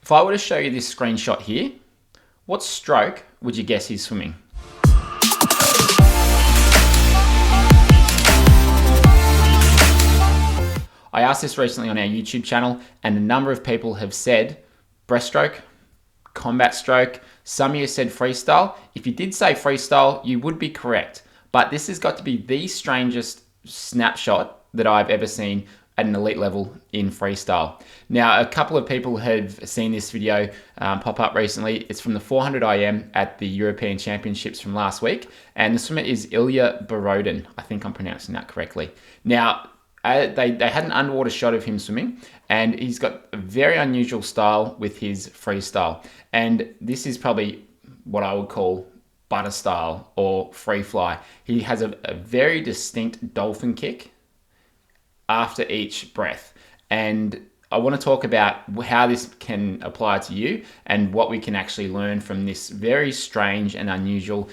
If I were to show you this screenshot here, what stroke would you guess he's swimming? I asked this recently on our YouTube channel, and a number of people have said breaststroke, combat stroke. Some of you said freestyle. If you did say freestyle, you would be correct. But this has got to be the strangest snapshot that I've ever seen at an elite level in freestyle. Now, a couple of people have seen this video pop up recently. It's from the 400 IM at the European Championships from last week. And the swimmer is Ilya Borodin. I think I'm pronouncing that correctly. Now, they had an underwater shot of him swimming, and he's got a very unusual style with his freestyle. And this is probably what I would call butter style or free fly. He has a very distinct dolphin kick after each breath. And I want to talk about how this can apply to you and what we can actually learn from this very strange and unusual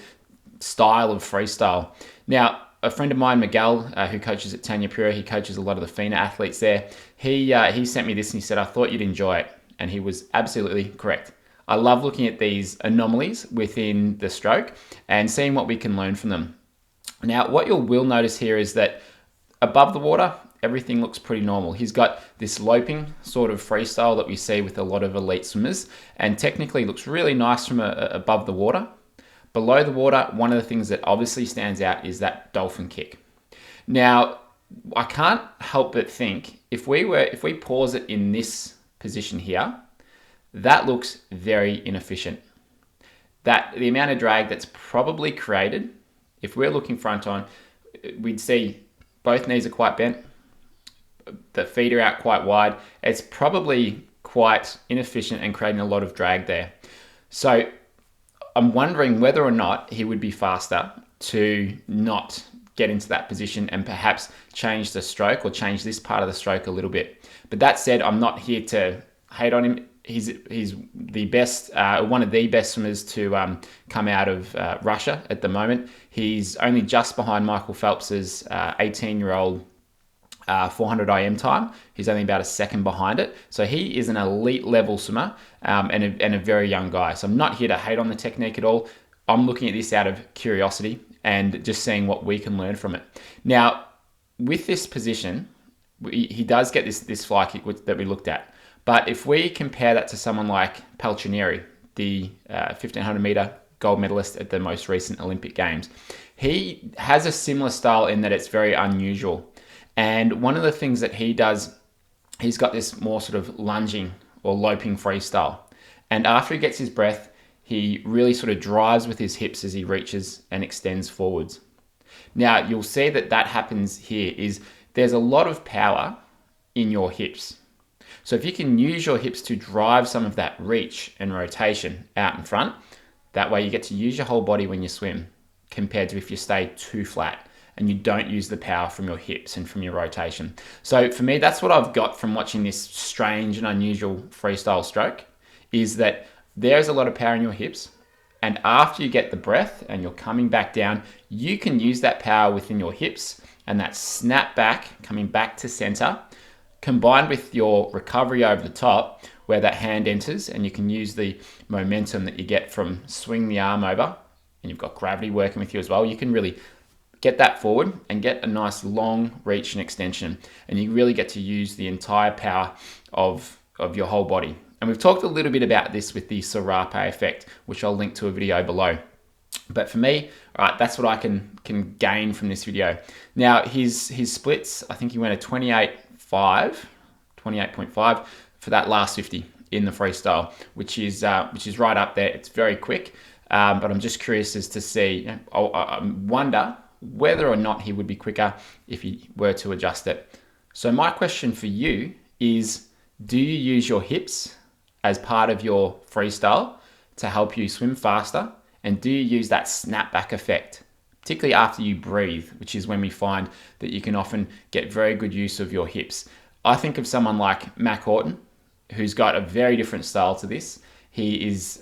style of freestyle. Now, a friend of mine, Miguel, who coaches at Tanya Pura, he coaches a lot of the FINA athletes there. He sent me this and he said, I thought you'd enjoy it. And he was absolutely correct. I love looking at these anomalies within the stroke and seeing what we can learn from them. Now, what you will notice here is that above the water, everything looks pretty normal. He's got this loping sort of freestyle that we see with a lot of elite swimmers, and technically looks really nice from above the water. Below the water, one of the things that obviously stands out is that dolphin kick. Now, I can't help but think if we pause it in this position here, that looks very inefficient. That the amount of drag that's probably created, if we're looking front on, we'd see both knees are quite bent, the feet are out quite wide. It's probably quite inefficient and creating a lot of drag there. So I'm wondering whether or not he would be faster to not get into that position and perhaps change the stroke or change this part of the stroke a little bit. But that said, I'm not here to hate on him. He's the best, one of the best swimmers to come out of Russia at the moment. He's only just behind Michael Phelps's 18-year-old 400 IM time. He's only about a second behind it. So he is an elite level swimmer and a very young guy. So I'm not here to hate on the technique at all. I'm looking at this out of curiosity and just seeing what we can learn from it. Now, with this position, he does get this fly kick that we looked at. But if we compare that to someone like Paltrinieri, the 1500 meter gold medalist at the most recent Olympic Games, he has a similar style in that it's very unusual. And one of the things that he does, he's got this more sort of lunging or loping freestyle. And after he gets his breath, he really sort of drives with his hips as he reaches and extends forwards. Now, you'll see that happens here is there's a lot of power in your hips. So if you can use your hips to drive some of that reach and rotation out in front, that way you get to use your whole body when you swim compared to if you stay too flat and you don't use the power from your hips and from your rotation. So for me, that's what I've got from watching this strange and unusual freestyle stroke, is that there's a lot of power in your hips. And after you get the breath and you're coming back down, you can use that power within your hips and that snap back, coming back to center, combined with your recovery over the top, where that hand enters and you can use the momentum that you get from swinging the arm over, and you've got gravity working with you as well. You can really get that forward and get a nice long reach and extension, and you really get to use the entire power of your whole body. And we've talked a little bit about this with the Serape Effect, which I'll link to a video below. But for me, all right, that's what I can gain from this video. Now, his splits, I think he went a 28.5 for that last 50 in the freestyle, which is right up there. It's very quick, but I'm just curious as to see. I wonder whether or not he would be quicker if he were to adjust it. So my question for you is, do you use your hips as part of your freestyle to help you swim faster? And do you use that snapback effect, particularly after you breathe, which is when we find that you can often get very good use of your hips? I think of someone like Mac Horton, who's got a very different style to this. He is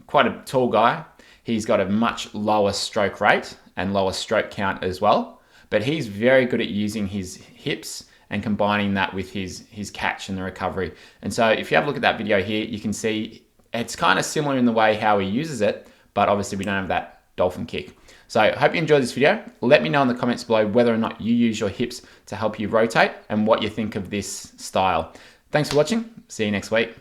quite a tall guy. He's got a much lower stroke rate and lower stroke count as well, but he's very good at using his hips and combining that with his catch and the recovery. And so if you have a look at that video here, you can see it's kind of similar in the way how he uses it, but obviously we don't have that dolphin kick. So I hope you enjoyed this video. Let me know in the comments below whether or not you use your hips to help you rotate and what you think of this style. Thanks for watching. See you next week.